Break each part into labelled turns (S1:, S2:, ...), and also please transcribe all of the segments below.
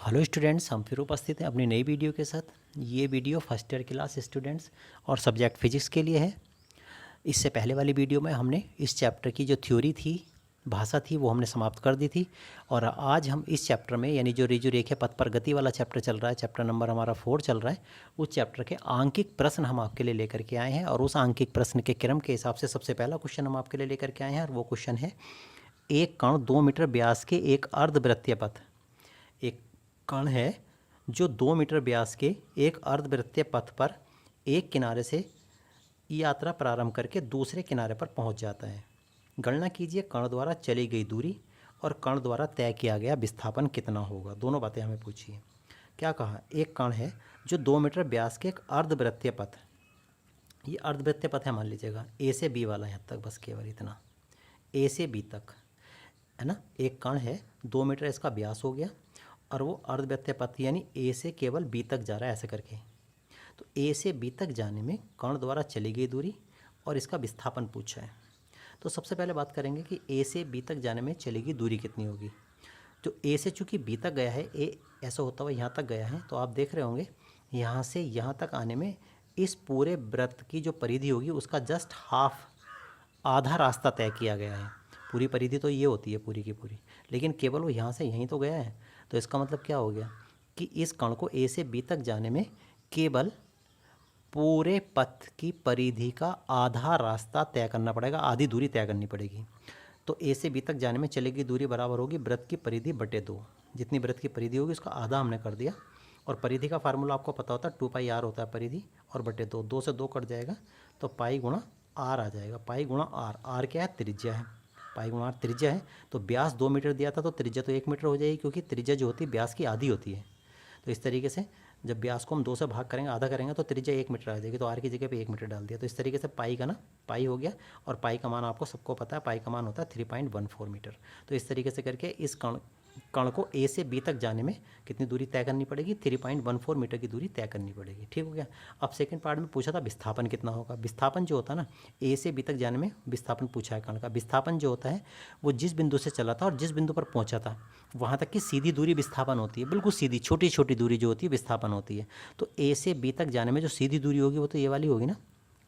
S1: Hello students, हम फिर उपस्थित हैं अपनी नई वीडियो के साथ। ये video first year class students और सब्जेक्ट फिजिक्स के लिए है। इससे पहले वाली वीडियो में हमने इस चैप्टर की जो थ्योरी थी, भाषा थी, वो हमने समाप्त कर दी थी। और आज हम इस चैप्टर में यानी जो ऋजु रेखा पथ पर गति वाला चैप्टर चल रहा है, चैप्टर नंबर हमारा 4 चल रहा है, उस चैप्टर के आंकिक प्रश्न हम आपके लिए लेकर के आए हैं। और उस आंकिक प्रश्न के क्रम के हिसाब से सबसे पहला क्वेश्चन हम आपके लिए लेकर के आए हैं, और वो क्वेश्चन है एक कण 2 मीटर व्यास के एक अर्धवृत्तीय पथ। एक कण है जो 2 मीटर व्यास के एक अर्धवृत्तीय पथ पर एक किनारे से यात्रा प्रारंभ करके दूसरे किनारे पर पहुंच जाता है। गणना कीजिए कण द्वारा चली गई दूरी और कण द्वारा तय किया गया विस्थापन कितना होगा। दोनों बातें हमें पूछिए। क्या कहा? एक कण है जो 2 मीटर व्यास के एक अर्धवृत्तीय पथ, ये अर्धवृत्तीय पथ है, मान लीजिएगा ए से बी वाला, यहाँ तक बस केवल इतना, ए से बी तक है ना। एक कण है 2 मीटर इसका व्यास हो गया और वो अर्धवृत्तीय पथ यानी ए से केवल बी तक जा रहा है ऐसे करके। तो ए से बी तक जाने में कण द्वारा चली गई दूरी और इसका विस्थापन पूछा है। तो सबसे पहले बात करेंगे कि ए से बी तक जाने में चली गई दूरी कितनी होगी। तो ए से चूँकि बी तक गया है, ए ऐसा होता हुआ यहाँ तक गया है, तो आप देख रहे होंगे यहाँ से यहाँ तक आने में इस पूरे वृत्त की जो परिधि होगी उसका जस्ट हाफ, आधा रास्ता तय किया गया है। पूरी परिधि तो ये होती है पूरी की पूरी, लेकिन केवल वो यहाँ से यहीं तो गया है। तो इसका मतलब क्या हो गया कि इस कण को ए से बी तक जाने में केवल पूरे पथ की परिधि का आधा रास्ता तय करना पड़ेगा, आधी दूरी तय करनी पड़ेगी। तो ए से बी तक जाने में चलेगी दूरी बराबर होगी वृत्त की परिधि बटे 2। जितनी वृत्त की परिधि होगी उसका आधा हमने कर दिया। और परिधि का फार्मूला आपको पता होता है, 2πr होता है परिधि, और बटे 2, 2 से 2 कट जाएगा तो पाई गुणा आर आ जाएगा। पाई गुणा आर, आर क्या है? त्रिज्या है। पाई गुणा आर त्रिज्या है। तो व्यास 2 मीटर दिया था तो त्रिज्या तो 1 मीटर हो जाएगी, क्योंकि त्रिज्या जो होती है व्यास की आधी होती है। तो इस तरीके से जब व्यास को हम 2 से भाग करेंगे, आधा करेंगे, तो त्रिज्या 1 मीटर आ जाएगी। तो आर की जगह पे 1 मीटर डाल दिया। तो इस तरीके से पाई का ना पाई हो गया। और पाई का मान आपको सबको पता है, पाई का मान होता है 3.14 मीटर। तो इस तरीके से करके इस कण को ए से बी तक जाने में कितनी दूरी तय करनी पड़ेगी? 3.14 मीटर की दूरी तय करनी पड़ेगी। ठीक हो गया। अब सेकंड पार्ट में पूछा था विस्थापन कितना होगा। विस्थापन जो होता है ना, ए से बी तक जाने में विस्थापन पूछा है कण का। विस्थापन जो होता है वो जिस बिंदु से चला था और जिस बिंदु पर पहुंचा था वहाँ तक की सीधी दूरी विस्थापन होती है। बिल्कुल सीधी छोटी छोटी दूरी जो होती है विस्थापन होती है। तो ए से बी तक जाने में जो सीधी दूरी होगी वो तो ये वाली होगी ना,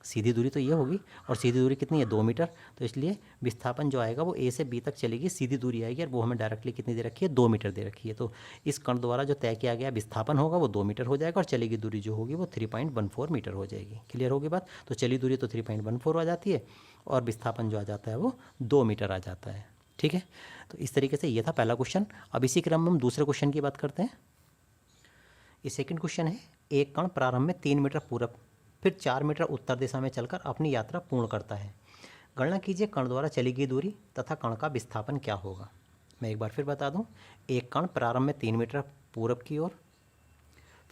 S1: सीधी दूरी तो ये होगी। और सीधी दूरी कितनी है? 2 मीटर। तो इसलिए विस्थापन जो आएगा वो ए से बी तक चलेगी, सीधी दूरी आएगी, और वो हमें डायरेक्टली कितनी दे रखी है? 2 मीटर दे रखी है। तो इस कण द्वारा जो तय किया गया विस्थापन होगा वो 2 मीटर हो जाएगा, और चलेगी दूरी जो होगी वो 3.14 मीटर हो जाएगी। क्लियर होगी बात? तो चली दूरी तो 3.14 आ जाती है और विस्थापन जो आ जाता है वो 2 मीटर आ जाता है। ठीक है। तो इस तरीके से ये था पहला क्वेश्चन। अब इसी क्रम में हम दूसरे क्वेश्चन की बात करते हैं। ये सेकंड क्वेश्चन है, एक कण प्रारंभ में 3 मीटर पूरब फिर 4 मीटर उत्तर दिशा में चलकर अपनी यात्रा पूर्ण करता है। गणना कीजिए कण द्वारा चली गई दूरी तथा कण का विस्थापन क्या होगा। मैं एक बार फिर बता दूं, एक कण प्रारंभ में 3 मीटर पूरब की ओर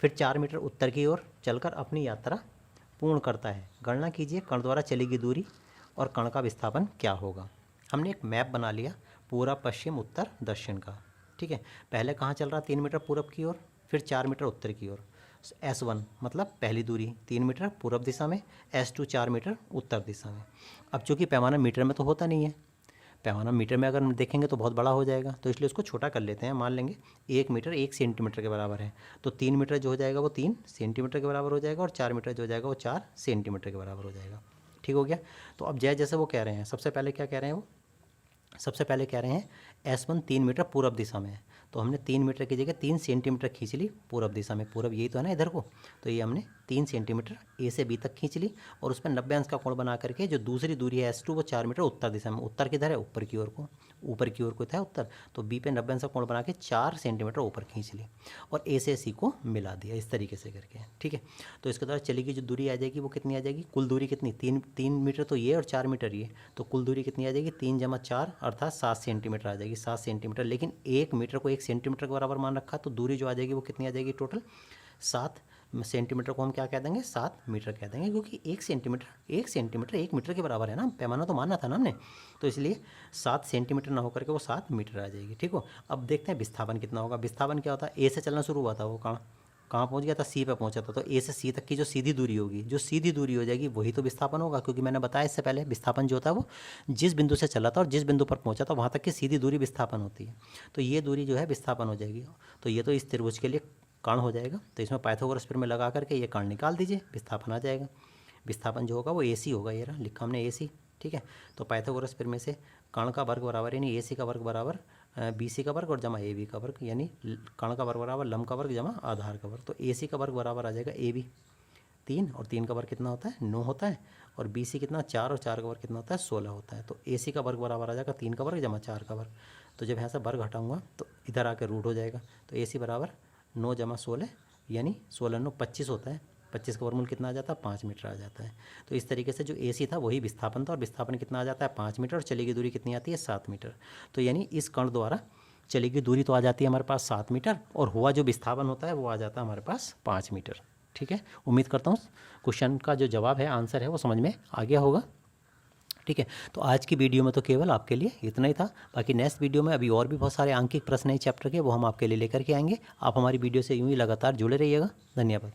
S1: फिर 4 मीटर उत्तर की ओर चलकर अपनी यात्रा पूर्ण करता है। गणना कीजिए कण द्वारा चली गई दूरी और कण का विस्थापन क्या होगा। हमने एक मैप बना लिया पूरा पश्चिम उत्तर दक्षिण का। ठीक है। पहले कहाँ चल रहा? 3 मीटर पूरब की ओर, फिर 4 मीटर उत्तर की ओर। S1 मतलब पहली दूरी 3 मीटर पूरब दिशा में, S2 4 मीटर उत्तर दिशा में। अब चूँकि पैमाना मीटर में तो होता नहीं है, पैमाना मीटर में अगर देखेंगे तो बहुत बड़ा हो जाएगा, तो इसलिए उसको छोटा कर लेते हैं। मान लेंगे 1 मीटर 1 सेंटीमीटर के बराबर है। तो 3 मीटर जो हो जाएगा वो 3 सेंटीमीटर के बराबर हो जाएगा, और 4 मीटर जो हो जाएगा वो 4 सेंटीमीटर के बराबर हो जाएगा। ठीक हो गया। तो अब जैसे वो कह रहे हैं, सबसे पहले क्या कह रहे हैं वो? सबसे पहले कह रहे हैं S1 3 मीटर पूरब दिशा में है। तो हमने 3 मीटर की जगह 3 सेंटीमीटर खींच ली पूरब दिशा में। पूरब यही तो है ना इधर को। तो ये हमने 3 सेंटीमीटर ए से बी तक खींच ली, और उस पर 90 अंश का कोण बना करके जो दूसरी दूरी है S2 वो 4 मीटर उत्तर दिशा में। उत्तर किधर है? ऊपर की ओर को, ऊपर की ओर को था उत्तर। तो बी पे 90 अंश का कोण बना के 4 सेंटीमीटर ऊपर खींच ली और ए से सी को मिला दिया इस तरीके से करके। ठीक है। तो इसके द्वारा चली गई जो दूरी आ जाएगी वो कितनी आ जाएगी? कुल दूरी कितनी? 3 मीटर तो ये और 4 मीटर ये, तो कुल दूरी कितनी आ जाएगी? 3 जमा 4 अर्थात 7 सेंटीमीटर आ जाएगी। 7 सेंटीमीटर, लेकिन 1 मीटर को 1 सेंटीमीटर के बराबर मान रखा, तो दूरी जो आ जाएगी वो कितनी आ जाएगी? टोटल 7 सेंटीमीटर को हम क्या कह देंगे? 7 मीटर कह देंगे, क्योंकि 1 सेंटीमीटर 1 मीटर के बराबर है ना, पैमाना तो मानना था ना हमने। तो इसलिए 7 सेंटीमीटर ना होकर के वो 7 मीटर आ जाएगी। ठीक हो। अब देखते हैं विस्थापन कितना होगा। विस्थापन क्या होता है? ए से चलना शुरू हुआ था वो कण, कहाँ पहुंच गया था, सी पे पहुंचा था। तो ए से सी तक की जो सीधी दूरी होगी, जो सीधी दूरी हो जाएगी वही तो विस्थापन होगा, क्योंकि मैंने बताया इससे पहले विस्थापन जो होता है वो जिस बिंदु से चला था और जिस बिंदु पर पहुंचा था वहाँ तक की सीधी दूरी विस्थापन होती है। तो ये दूरी जो है विस्थापन हो जाएगी। तो ये तो इस त्रिभुज के लिए कर्ण हो जाएगा। तो इसमें पाइथागोरस प्रमेय लगा करके ये कर्ण निकाल दीजिए, विस्थापन आ जाएगा। विस्थापन जो होगा वो ए सी होगा, ये रहा लिखा हमने ए सी, ठीक है। तो पाइथागोरस प्रमेय से कर्ण का वर्ग बराबर यानी ए सी का वर्ग बराबर बी सी का वर्ग और जमा ए बी का वर्ग, यानी कर्ण का वर्ग बराबर लंब का वर्ग जमा आधार का वर्ग। तो ए सी का वर्ग बराबर आ जाएगा ए बी 3, और 3 का वर्ग कितना होता है 9 होता है, और बी सी कितना 4, और 4 का वर्ग कितना होता है 16 होता है। तो ए सी का वर्ग बराबर आ जाएगा 3 का वर्ग जमा 4 का वर्ग। तो जब यहाँ से वर्ग हटाऊंगा तो इधर आकर रूट हो जाएगा। तो ए सी बराबर 9 जमा 16 यानी 16 9 25 होता है। 25 का वर्गमूल कितना आ जाता है 5 मीटर आ जाता है। तो इस तरीके से जो ए सी था वही विस्थापन था, और विस्थापन कितना आ जाता है 5 मीटर, और चली गई दूरी कितनी आती है 7 मीटर। तो यानी इस कर्ण द्वारा चली गई दूरी तो आ जाती है हमारे पास 7 मीटर, और हुआ जो विस्थापन होता है वो आ जाता है हमारे पास 5 मीटर। ठीक है, उम्मीद करता हूँ क्वेश्चन का जो जवाब है, आंसर है, वो समझ में आ गया होगा। ठीक है, तो आज की वीडियो में तो केवल आपके लिए इतना ही था। बाकी नेक्स्ट वीडियो में अभी और भी बहुत सारे आंकिक प्रश्न है चैप्टर के, वो हम आपके लिए लेकर के आएंगे। आप हमारी वीडियो से यूं ही लगातार जुड़े रहिएगा। धन्यवाद।